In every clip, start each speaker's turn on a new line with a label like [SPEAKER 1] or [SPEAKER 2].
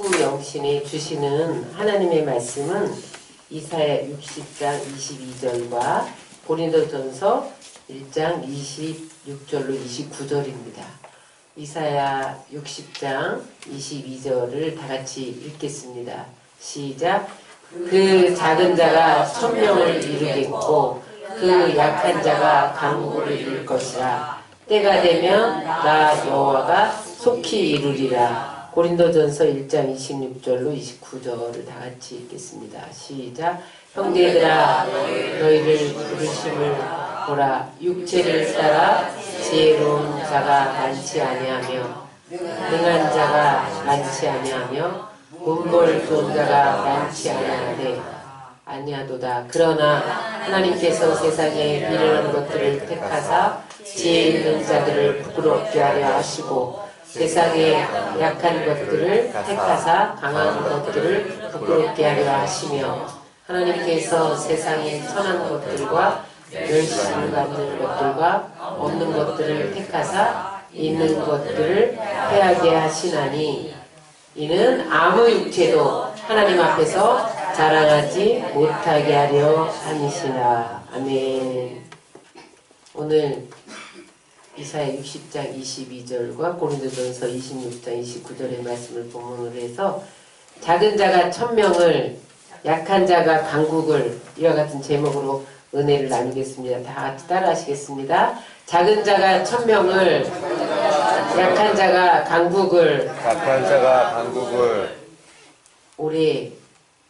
[SPEAKER 1] 기쁨 영신이 주시는 하나님의 말씀은 이사야 60장 22절과 고린도전서 1장 26절로 29절입니다. 이사야 60장 22절을 다 같이 읽겠습니다. 시작. 그 작은 자가 천명을 이루겠고 그 약한 자가 강국을 이룰 것이라. 때가 되면 나 여호와가 속히 이루리라. 고린도전서 1장 26절로 29절을 다 같이 읽겠습니다. 시작. 형제들아 너희를 부르심을 보라. 육체를 따라 지혜로운 자가 많지 아니하며 능한 자가 많지 아니하며 문벌 좋은 자가 많지 아니하도다. 그러나 하나님께서 세상에 미련한 것들을 택하사 지혜 있는 자들을 부끄럽게 하려 하시고 세상에 약한 것들을 택하사 강한 것들을 부끄럽게 하려 하시며 하나님께서 세상에 선한 것들과 멸시를 받는 것들과 없는 것들을 택하사 있는 것들을 패하게 하시나니 이는 아무 육체도 하나님 앞에서 자랑하지 못하게 하려 함이시라. 아멘. 오늘 이사야 60장 22절과 고린도전서 26장 29절의 말씀을 본문으로 해서 작은 자가 천명을 약한 자가 강국을 이와 같은 제목으로 은혜를 나누겠습니다. 다 같이 따라 하시겠습니다. 작은 자가 천명을 약한 자가 강국을 올해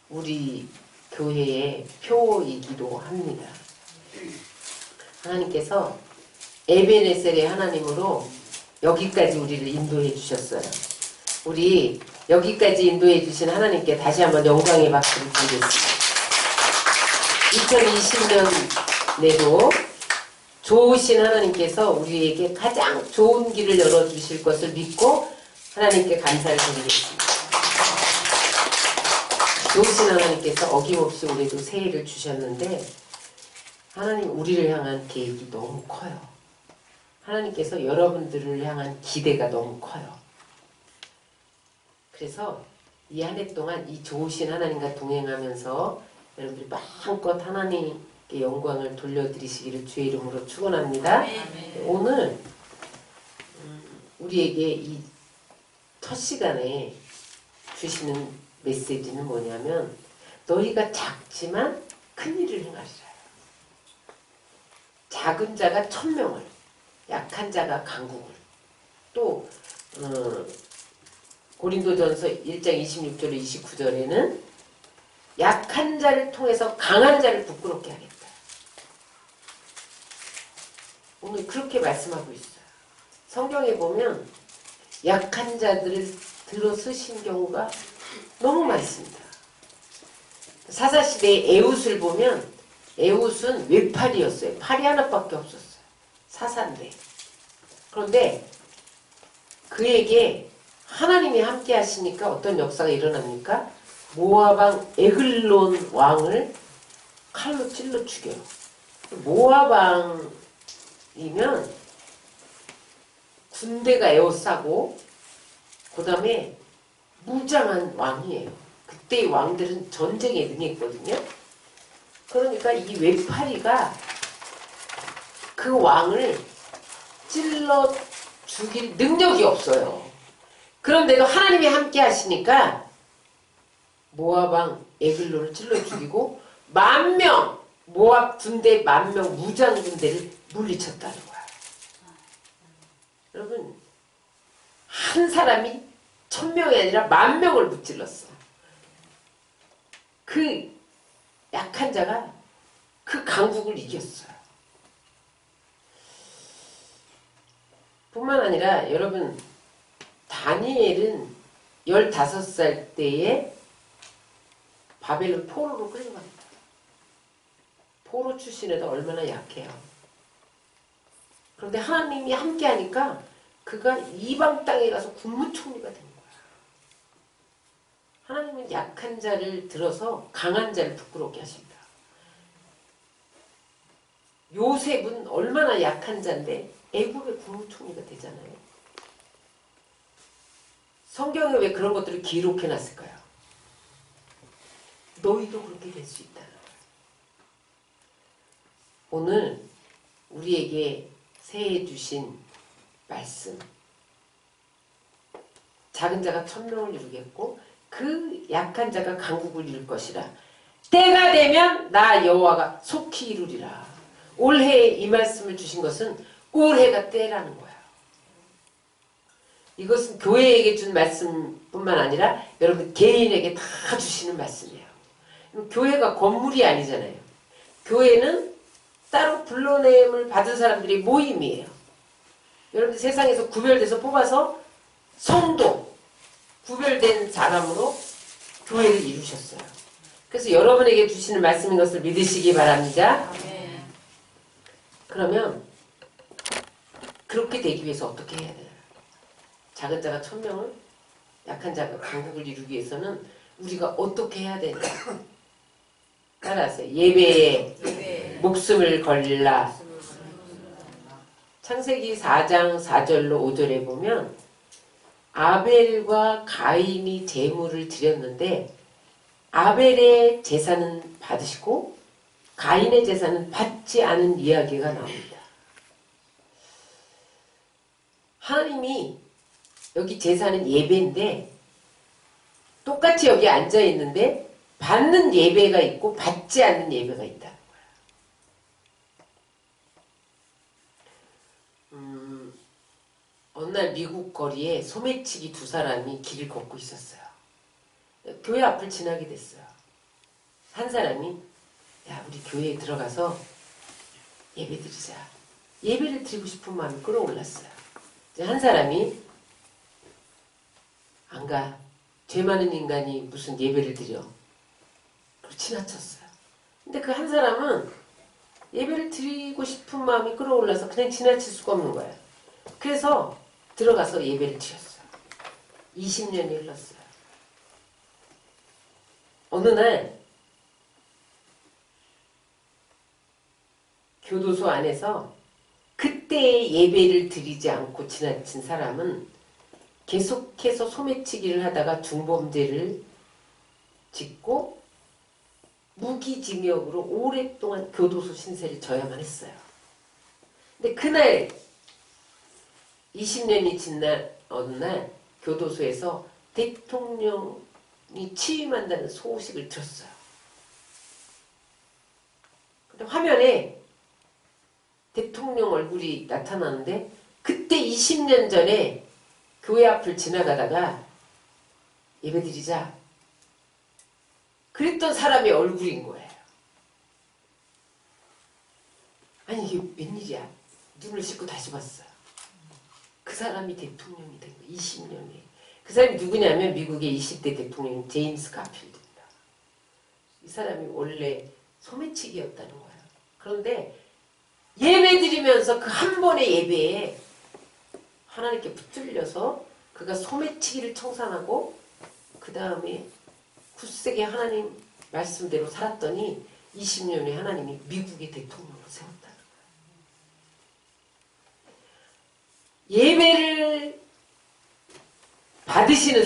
[SPEAKER 1] 우리 교회의 표이기도 합니다. 하나님께서 에베네셀의 하나님으로 여기까지 우리를 인도해 주셨어요. 우리 여기까지 인도해 주신 하나님께 다시 한번 영광의 박수를 드리겠습니다. 2020년에도 좋으신 하나님께서 우리에게 가장 좋은 길을 열어주실 것을 믿고 하나님께 감사를 드리겠습니다. 좋으신 하나님께서 어김없이 우리도 새해를 주셨는데 하나님 우리를 향한 계획이 너무 커요. 하나님께서 여러분들을 향한 기대가 너무 커요. 그래서 이 한 해 동안 이 좋으신 하나님과 동행하면서 여러분들이 마음껏 하나님께 영광을 돌려드리시기를 주의 이름으로 축원합니다. 오늘 우리에게 이 첫 시간에 주시는 메시지는 뭐냐면 너희가 작지만 큰 일을 행하리라. 작은 자가 천명을 약한 자가 강국을 또 고린도전서 1장 26절로 29절에는 약한 자를 통해서 강한 자를 부끄럽게 하겠다. 오늘 그렇게 말씀하고 있어요. 성경에 보면 약한 자들을 들어 쓰신 경우가 너무 많습니다. 사사시대의 에훗을 보면 에훗은 외팔이었어요. 팔이 하나밖에 없었어요. 사사인데. 그런데 그에게 하나님이 함께 하시니까 어떤 역사가 일어납니까? 모압왕 에글론 왕을 칼로 찔러 죽여요. 모압왕이면 군대가 에워싸고 그 다음에 무장한 왕이에요. 그때의 왕들은 전쟁에 능했거든요. 그러니까 이 외파리가 그 왕을 찔러 죽일 능력이 없어요. 그런데도 하나님이 함께 하시니까 모압왕 에글론을 찔러 죽이고 10,000명 모압 군대 10,000명 무장 군대를 물리쳤다는 거야. 여러분 한 사람이 1,000명이 아니라 10,000명을 무찔렀어. 그 약한 자가 그 강국을 이겼어요. 뿐만 아니라 여러분 다니엘은 15살 때에 바벨론 포로로 끌려갑니다. 포로 출신에도 얼마나 약해요. 그런데 하나님이 함께 하니까 그가 이방 땅에 가서 국무총리가 된 거야. 하나님은 약한 자를 들어서 강한 자를 부끄럽게 하십니다. 요셉은 얼마나 약한 자인데 애굽의 국무총리가 되잖아요. 성경에 왜 그런 것들을 기록해 놨을까요? 너희도 그렇게 될 수 있다는 거예요. 오늘 우리에게 새해 주신 말씀, 작은 자가 천명을 이루겠고 그 약한 자가 강국을 이룰 것이라. 때가 되면 나 여호와가 속히 이루리라. 올해에 이 말씀을 주신 것은 올해가 때라는 거야. 이것은 교회에게 준 말씀뿐만 아니라 여러분 개인에게 다 주시는 말씀이에요. 교회가 건물이 아니잖아요. 교회는 따로 불러냄을 받은 사람들이 모임이에요. 여러분 세상에서 구별돼서 뽑아서 성도, 구별된 사람으로 교회를 이루셨어요. 그래서 여러분에게 주시는 말씀인 것을 믿으시기 바랍니다. 그러면 그렇게 되기 위해서 어떻게 해야 돼요? 작은 자가 천명을, 약한 자가 강국을 이루기 위해서는 우리가 어떻게 해야 되냐? 따라하세요. 예배에 목숨을 걸라. 창세기 4장 4절로 5절에 보면 아벨과 가인이 제물을 드렸는데 아벨의 제사는 받으시고 가인의 제사는 받지 않은 이야기가 나옵니다. 하나님이 여기 제사는 예배인데 똑같이 여기 앉아 있는데 받는 예배가 있고 받지 않는 예배가 있다는 거예요. 어느 날 미국 거리에 소매치기 두 사람이 길을 걷고 있었어요. 교회 앞을 지나게 됐어요. 한 사람이 야 우리 교회에 들어가서 예배 드리자. 예배를 드리고 싶은 마음이 끌어올랐어요. 한 사람이 안 가. 죄 많은 인간이 무슨 예배를 드려. 그리고 지나쳤어요. 근데 그 한 사람은 예배를 드리고 싶은 마음이 끌어올라서 그냥 지나칠 수가 없는 거예요. 그래서 들어가서 예배를 드렸어요. 20년이 흘렀어요. 어느 날 교도소 안에서 그때의 예배를 드리지 않고 지나친 사람은 계속해서 소매치기를 하다가 중범죄를 짓고 무기징역으로 오랫동안 교도소 신세를 져야만 했어요. 근데 그날 20년이 지난 어느 날 교도소에서 대통령이 취임한다는 소식을 들었어요. 근데 화면에 대통령 얼굴이 나타나는데 그때 20년 전에 교회 앞을 지나가다가 예배드리자 그랬던 사람의 얼굴인 거예요. 아니 이게 웬일이야. 눈을 씻고 다시 봤어요. 그 사람이 대통령이 된 거예요. 20년에. 그 사람이 누구냐면 미국의 20대 대통령 제임스 가필드입니다. 이 사람이 원래 소매치기였다는 거예요. 그런데 예배드리면서 그 한 번의 예배에 하나님께 붙들려서 그가 소매치기를 청산하고 그 다음에 굳세게 하나님 말씀대로 살았더니 20년에 하나님이 미국의 대통령으로 세웠다는 거예요. 예배를 받으시는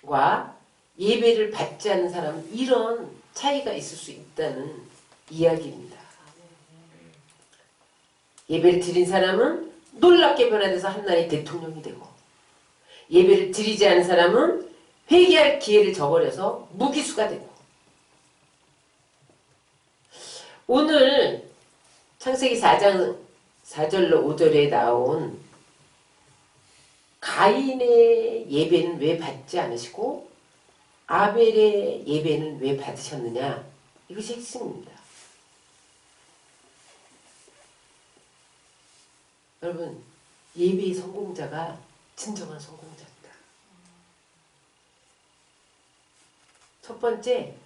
[SPEAKER 1] 사람과 예배를 받지 않는 사람은 이런 차이가 있을 수 있다는 이야기입니다. 예배를 드린 사람은 놀랍게 변화돼서 한날에 대통령이 되고 예배를 드리지 않은 사람은 회개할 기회를 저버려서 무기수가 되고 오늘 창세기 4장 4절로 5절에 나온 가인의 예배는 왜 받지 않으시고 아벨의 예배는 왜 받으셨느냐 이것이 핵심입니다. 여러분 예배의 성공자가 진정한 성공자입니다. 첫 번째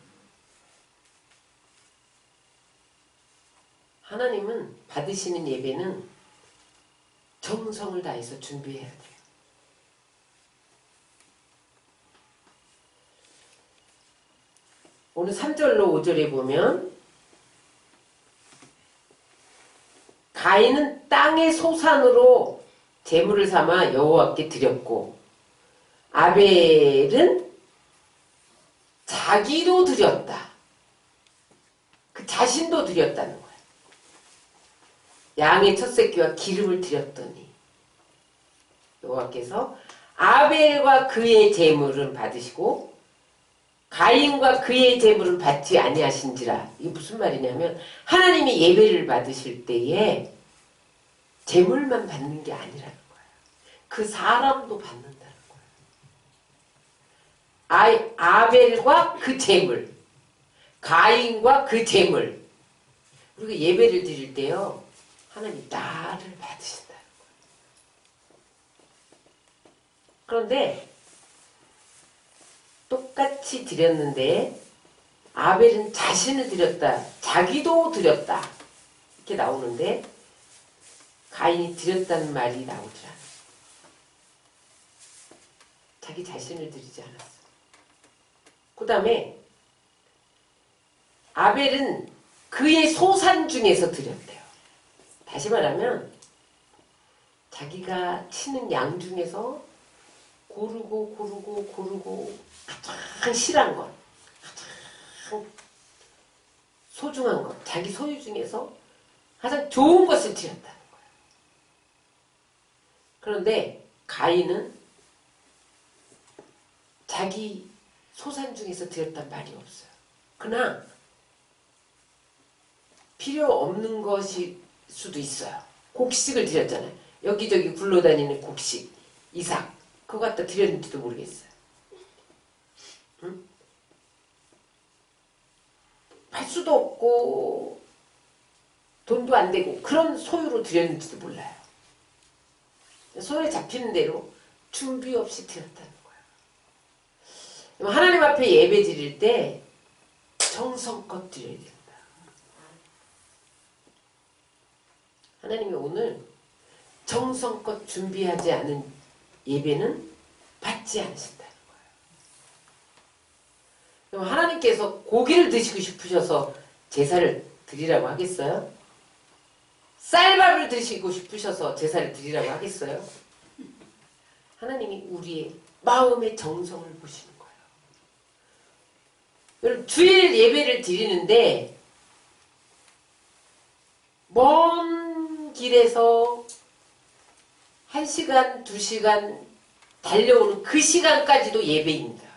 [SPEAKER 1] 하나님은 받으시는 예배는 정성을 다해서 준비해야 돼요. 오늘 3절로 5절에 보면 가인은 땅의 소산으로 제물을 삼아 여호와께 드렸고 아벨은 자기도 드렸다. 그 자신도 드렸다는 거야. 양의 첫 새끼와 기름을 드렸더니 여호와께서 아벨과 그의 제물은 받으시고 가인과 그의 제물은 받지 아니하신지라. 이게 무슨 말이냐면 하나님이 예배를 받으실 때에 제물만 받는 게 아니라는 거예요. 그 사람도 받는다는 거예요. 아벨과 그 제물, 가인과 그 제물. 우리가 예배를 드릴 때요, 하나님이 나를 받으신다는 거예요. 그런데 똑같이 드렸는데 아벨은 자신을 드렸다, 자기도 드렸다 이렇게 나오는데 가인이 드렸다는 말이 나오더라. 자기 자신을 드리지 않았어. 그 다음에 아벨은 그의 소산 중에서 드렸대요. 다시 말하면 자기가 치는 양 중에서 고르고 가장 실한 것, 가장 소중한 것, 자기 소유 중에서 가장 좋은 것을 드렸다는 거예요. 그런데 가인은 자기 소산 중에서 드렸단 말이 없어요. 그냥 필요 없는 것일 수도 있어요. 곡식을 드렸잖아요. 여기저기 굴러다니는 곡식, 이삭, 그거 갖다 드렸는지도 모르겠어요. 응? 팔 수도 없고 돈도 안 되고 그런 소유로 드렸는지도 몰라요. 손에 잡히는 대로 준비 없이 드렸다는 거예요. 하나님 앞에 예배 드릴 때 정성껏 드려야 됩니다. 하나님이 오늘 정성껏 준비하지 않은 예배는 받지 않으신다는 거예요. 그럼 하나님께서 고기를 드시고 싶으셔서 제사를 드리라고 하겠어요? 쌀밥을 드시고 싶으셔서 제사를 드리라고 하겠어요? 하나님이 우리의 마음의 정성을 보시는 거예요. 여러분, 주일 예배를 드리는데 먼 길에서 1시간, 2시간 달려오는 그 시간까지도 예배입니다.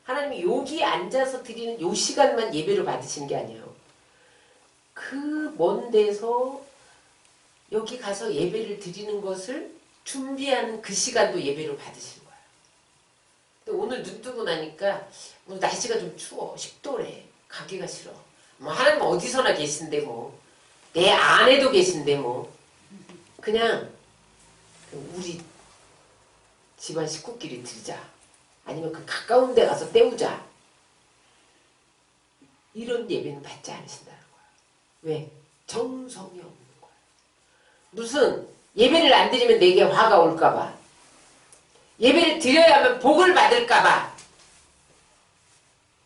[SPEAKER 1] 하나님이 여기 앉아서 드리는 요 시간만 예배로 받으시는 게 아니에요. 그 먼 데서 여기 가서 예배를 드리는 것을 준비하는 그 시간도 예배로 받으시는 거예요. 근데 오늘 눈 뜨고 나니까 오늘 날씨가 좀 추워. 10도래. 가기가 싫어. 뭐 하나님 어디서나 계신데 뭐. 내 안에도 계신데 뭐. 그냥 우리 집안 식구끼리 드리자. 아니면 그 가까운 데 가서 때우자. 이런 예배는 받지 않으신다는 거예요. 왜? 정성이 없는 거예요. 무슨 예배를 안 드리면 내게 화가 올까봐. 예배를 드려야만 복을 받을까봐.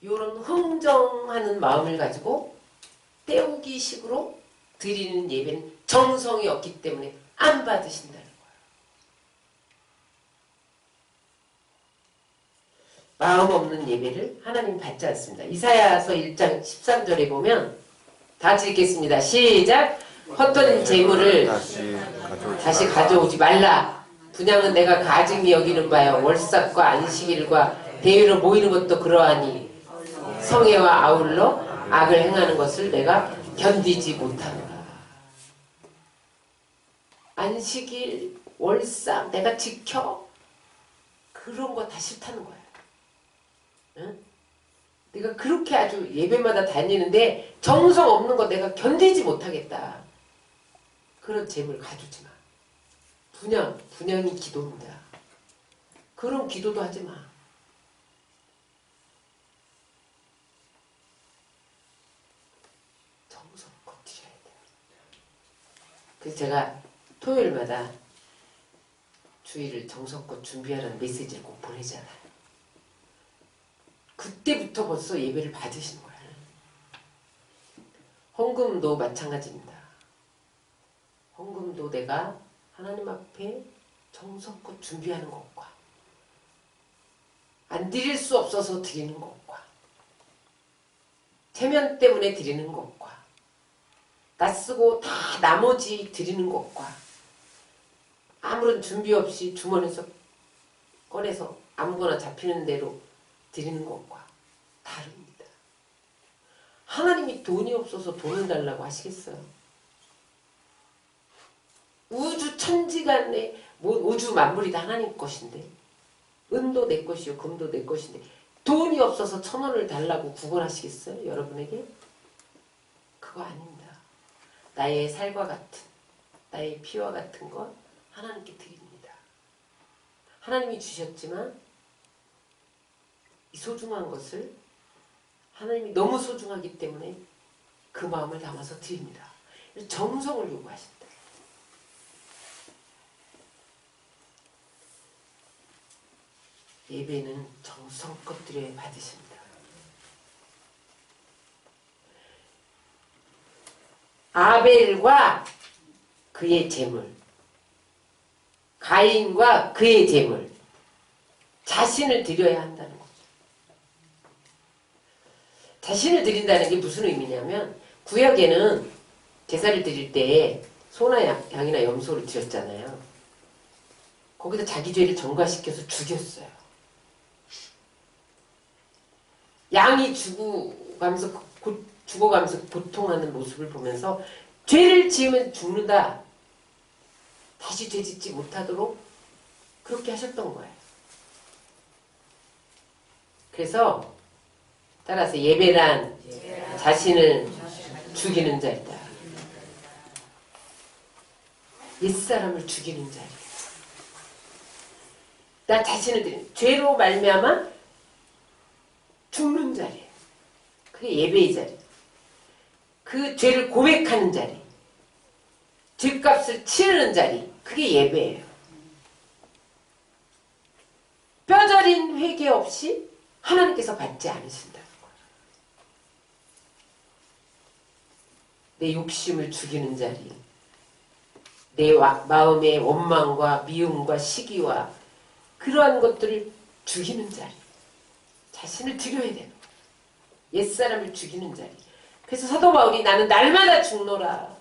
[SPEAKER 1] 이런 흥정하는 마음을 가지고 때우기 식으로 드리는 예배는 정성이 없기 때문에 안 받으신다는 거예요. 마음 없는 예배를 하나님 받지 않습니다. 이사야서 1장 13절에 보면 다 같이 읽겠습니다. 시작! 헛된 재물을 다시 가져오지 말라. 분양은 내가 가증히 여기는 바요. 월삭과 안식일과 대회로 모이는 것도 그러하니 성회와 아울러 악을 행하는 것을 내가 견디지 못하노라. 안식일, 월삭 내가 지켜? 그런 거 다 싫다는 거야. 응? 내가 그렇게 아주 예배마다 다니는데 정성 없는 거 내가 견디지 못하겠다. 그런 재물 가두지 마. 분양이 기도입니다. 그런 기도도 하지 마. 정성껏 드려야 돼요. 그래서 제가 토요일마다 주일을 정성껏 준비하라는 메시지를 꼭 보내잖아요. 그때부터 벌써 예배를 받으시는 거예요. 헌금도 마찬가지입니다. 헌금도 내가 하나님 앞에 정성껏 준비하는 것과 안 드릴 수 없어서 드리는 것과 체면 때문에 드리는 것과 낯쓰고 다 나머지 드리는 것과 아무런 준비 없이 주머니에서 꺼내서 아무거나 잡히는 대로 드리는 것과 다릅니다. 하나님이 돈이 없어서 돈을 달라고 하시겠어요? 우주 천지간에 우주 만물이 다 하나님 것인데 은도 내 것이요 금도 내 것인데 돈이 없어서 1,000원을 달라고 구걸하시겠어요? 여러분에게? 그거 아닙니다. 나의 살과 같은 나의 피와 같은 것 하나님께 드립니다. 하나님이 주셨지만 이 소중한 것을 하나님이 너무 소중하기 때문에 그 마음을 담아서 드립니다. 정성을 요구하신다. 예배는 정성껏 드려야 받으십니다. 아벨과 그의 재물, 가인과 그의 재물, 자신을 드려야 한다는 거죠. 자신을 드린다는 게 무슨 의미냐면 구약에는 제사를 드릴 때 소나 양이나 염소를 드렸잖아요. 거기다 자기 죄를 전가시켜서 죽였어요. 양이 죽어가면서 고통하는 모습을 보면서 죄를 지으면 죽는다. 다시 죄 짓지 못하도록 그렇게 하셨던 거예요. 그래서 따라서 예배란 자신을 죽이는 자이다. 옛사람을 죽이는 자리예요. 나 자신을 드리는 죄로 말미암아 죽는 자리예요. 그게 예배의 자리. 그 죄를 고백하는 자리. 죄값을 치르는 자리. 그게 예배예요. 뼈저린 회개 없이 하나님께서 받지 않으신다는 거예요. 내 욕심을 죽이는 자리. 내 마음의 원망과 미움과 시기와 그러한 것들을 죽이는 자리. 자신을 드려야 되는 거예요. 옛사람을 죽이는 자리. 그래서 사도 바울이 나는 날마다 죽노라.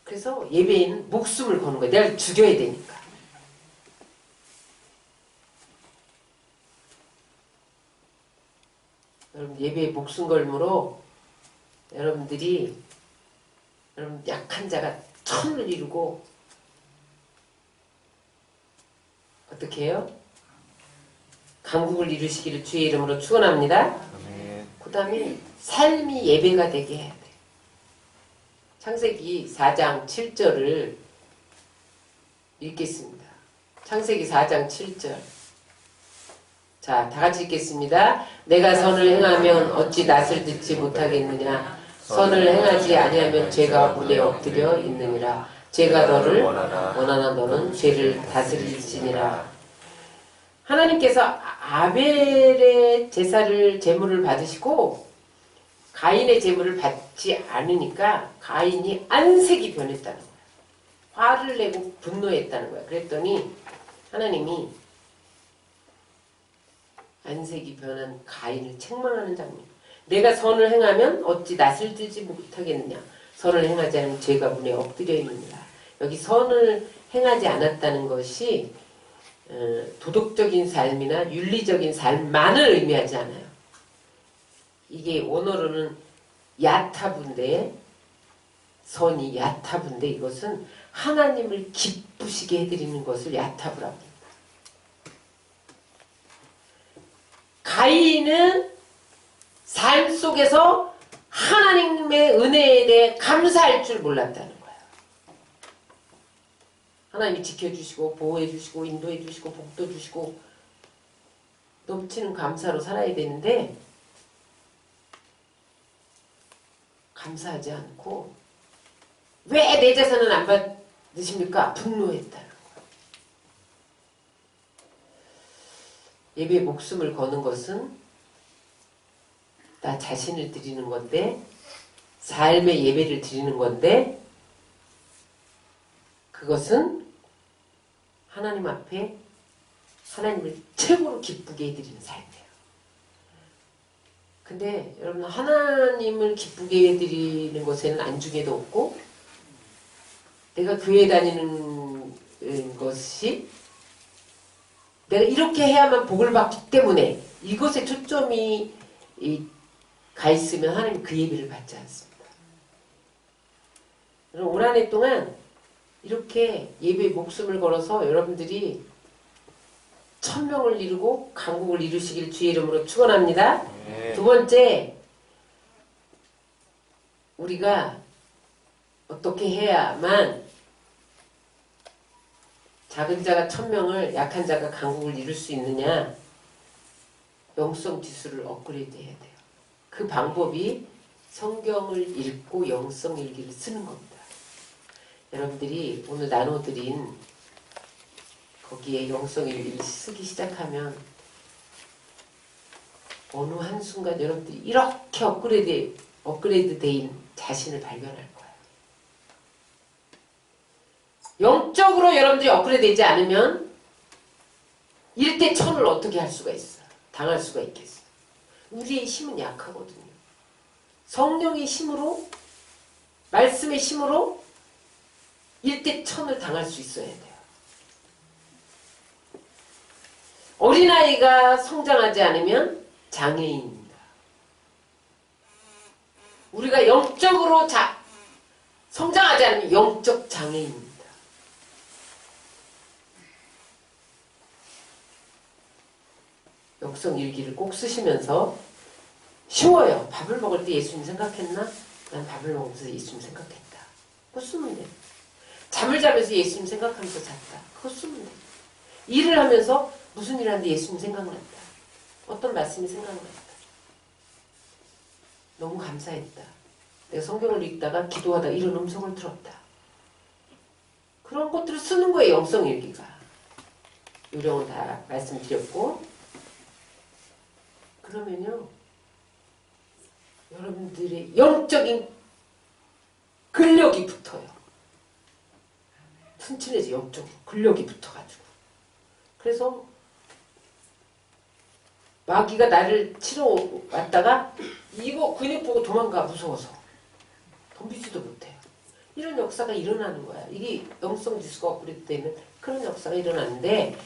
[SPEAKER 1] 그래서 예배에는 목숨을 거는 거예요. 내가 죽여야 되니까. 여러분 예배에 목숨 걸므로 여러분들이 여러분 약한 자가 천을 이루고 어떻게 해요? 강국을 이루시기를 주의 이름으로 축원합니다. 그 다음에 삶이 예배가 되게 해야 돼요. 창세기 4장 7절을 읽겠습니다. 창세기 4장 7절. 자, 다 같이 읽겠습니다. 내가 선을 행하면 어찌 낯을 듣지 못하겠느냐. 선을 행하지 아니하면 죄가 문에 엎드려 있느니라. 죄가 너를 원하나 너는 죄를 다스릴지니라. 하나님께서 아벨의 제물을 받으시고 가인의 제물을 받지 않으니까 가인이 안색이 변했다는 거예요. 화를 내고 분노했다는 거예요. 그랬더니 하나님이 안색이 변한 가인을 책망하는 장면. 내가 선을 행하면 어찌 낯을 들지 못하겠느냐. 선을 행하지 않으면 죄가 문에 엎드려 있느니라. 여기 선을 행하지 않았다는 것이 도덕적인 삶이나 윤리적인 삶만을 의미하지 않아요. 이게 원어로는 야타부인데 선이 야타부인데 이것은 하나님을 기쁘시게 해드리는 것을 야타부라고 합니다. 가인은 삶 속에서 하나님의 은혜에 대해 감사할 줄 몰랐다는 거예요. 하나님이 지켜주시고 보호해주시고 인도해주시고 복도주시고 넘치는 감사로 살아야 되는데 감사하지 않고 왜 내 재산은 안 받으십니까? 분노했다는 거예요. 예배에 목숨을 거는 것은 나 자신을 드리는 건데 삶의 예배를 드리는 건데 그것은 하나님 앞에 하나님을 최고로 기쁘게 해드리는 삶이에요. 근데 여러분 하나님을 기쁘게 해드리는 것에는 안중에도 없고 내가 교회 다니는 것이 내가 이렇게 해야만 복을 받기 때문에 이것에 초점이 가 있으면 하나님 그 예배를 받지 않습니다. 올 한 해 동안 이렇게 예배에 목숨을 걸어서 여러분들이 1000명을 이루고 강국을 이루시길 주의 이름으로 축원합니다.
[SPEAKER 2] 네.
[SPEAKER 1] 두 번째, 우리가 어떻게 해야만 작은 자가 1000명을 약한 자가 강국을 이룰 수 있느냐? 영성 지수를 업그레이드 해야 돼요. 그 방법이 성경을 읽고 영성 일기를 쓰는 겁니다. 여러분들이 오늘 나눠드린 거기에 영성 일기를 쓰기 시작하면 어느 한순간 여러분들이 이렇게 업그레이드 된 자신을 발견할 거예요. 영적으로 여러분들이 업그레이드 되지 않으면 1대 1000을 어떻게 할 수가 있어요? 당할 수가 있겠어요? 우리의 힘은 약하거든요. 성령의 힘으로, 말씀의 힘으로 1대 1000을 당할 수 있어야 돼요. 어린아이가 성장하지 않으면 장애인입니다. 우리가 영적으로 성장하지 않으면 영적 장애인입니다. 영성 일기를 꼭 쓰시면서 쉬워요. 밥을 먹을 때 예수님 생각했나? 난 밥을 먹으면서 예수님 생각했다. 그거 쓰면 돼. 잠을 자면서 예수님 생각하면서 잤다. 그거 쓰면 돼. 일을 하면서 무슨 일 하는데 예수님 생각났다. 어떤 말씀이 생각났다. 너무 감사했다. 내가 성경을 읽다가 기도하다 이런 음성을 들었다. 그런 것들을 쓰는 거예요. 영성 일기가. 요령은 다 말씀드렸고 그러면요. 여러분들의 영적인 근력이 붙어요. 튼튼해져 영적으로 근력이 붙어가지고. 그래서 마귀가 나를 치러 왔다가 이거 근육 보고 도망가 무서워서 덤비지도 못해요. 이런 역사가 일어나는 거야. 이게 영성 지수가 업그레이드 되면 그런 역사가 일어나는데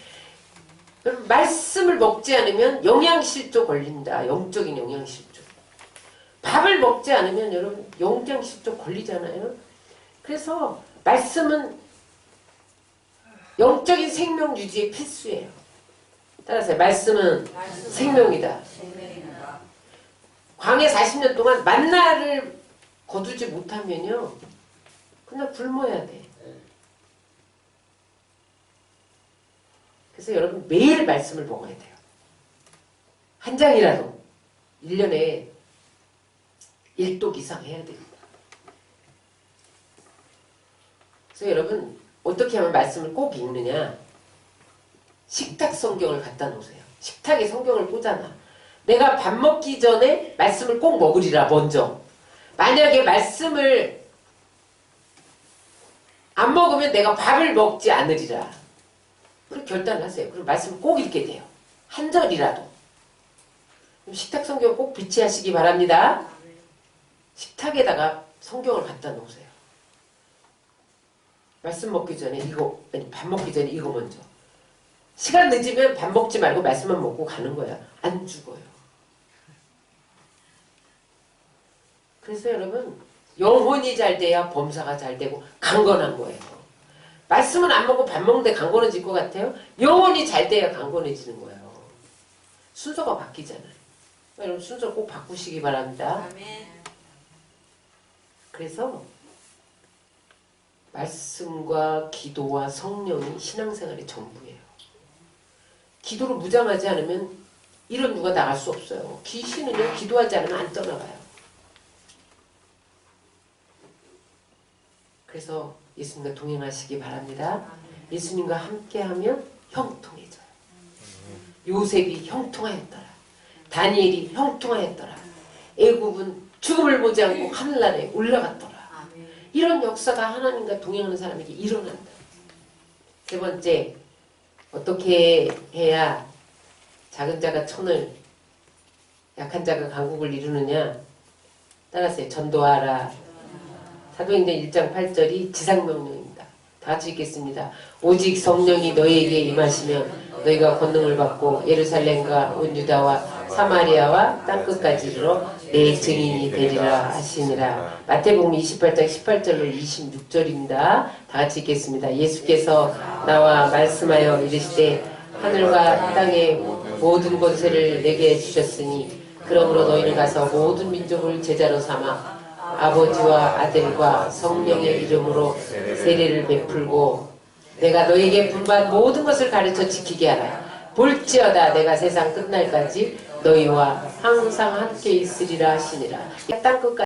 [SPEAKER 1] 여러분 말씀을 먹지 않으면 영양실조 걸린다. 영적인 영양실조. 밥을 먹지 않으면 여러분 영양실조 걸리잖아요. 그래서 말씀은 영적인 생명 유지의 필수예요. 따라서 말씀은 생명이다. 광해 40년 동안 만나를 거두지 못하면요. 그냥 굶어야 돼. 그래서 여러분 매일 말씀을 먹어야 돼요. 한 장이라도 1년에 1독 이상 해야 됩니다. 그래서 여러분 어떻게 하면 말씀을 꼭 읽느냐. 식탁 성경을 갖다 놓으세요. 식탁에 성경을 꽂아놔. 내가 밥 먹기 전에 말씀을 꼭 먹으리라 먼저. 만약에 말씀을 안 먹으면 내가 밥을 먹지 않으리라. 그렇게 결단을 하세요. 그럼 말씀을 꼭 읽게 돼요. 한 절이라도. 식탁 성경 꼭 비치하시기 바랍니다. 식탁에다가 성경을 갖다 놓으세요. 말씀 먹기 전에 이거, 아니 밥 먹기 전에 이거 먼저. 시간 늦으면 밥 먹지 말고 말씀만 먹고 가는 거야. 안 죽어요. 그래서 여러분 영혼이 잘 돼야 범사가 잘 되고 강건한 거예요. 말씀은 안 먹고 밥 먹는데 강건해질 것 같아요? 영혼이 잘 돼야 강건해지는 거예요. 순서가 바뀌잖아요. 여러분 순서 꼭 바꾸시기 바랍니다.
[SPEAKER 3] 아멘.
[SPEAKER 1] 그래서 말씀과 기도와 성령이 신앙생활의 전부예요. 기도를 무장하지 않으면 이런 누가 나갈 수 없어요. 귀신은요 기도하지 않으면 안 떠나가요. 그래서 예수님과 동행하시기 바랍니다. 예수님과 함께하면 형통해져요. 요셉이 형통하였더라. 다니엘이 형통하였더라. 애굽은 죽음을 보지 않고 하늘나라에 올라갔더라. 이런 역사가 하나님과 동행하는 사람에게 일어난다. 세 번째, 어떻게 해야 작은 자가 천을, 약한 자가 강국을 이루느냐? 따라하세요. 전도하라. 사도행전 1장 8절이 지상명령입니다. 다 같이 읽겠습니다. 오직 성령이 너희에게 임하시면 너희가 권능을 받고 예루살렘과 온 유다와 사마리아와 땅끝까지 이르러 내 증인이 되리라 하시니라. 마태복음 28장 18절로 26절입니다. 다 같이 읽겠습니다. 예수께서 나와 말씀하여 이르시되 하늘과 땅의 모든 권세를 내게 주셨으니 그러므로 너희는 가서 모든 민족을 제자로 삼아 아버지와 아들과 성령의 이름으로 세례를 베풀고 내가 너에게 분부한 모든 것을 가르쳐 지키게 하라. 볼지어다 내가 세상 끝날까지 너희와 항상 함께 있으리라 하시니라. 땅끝까지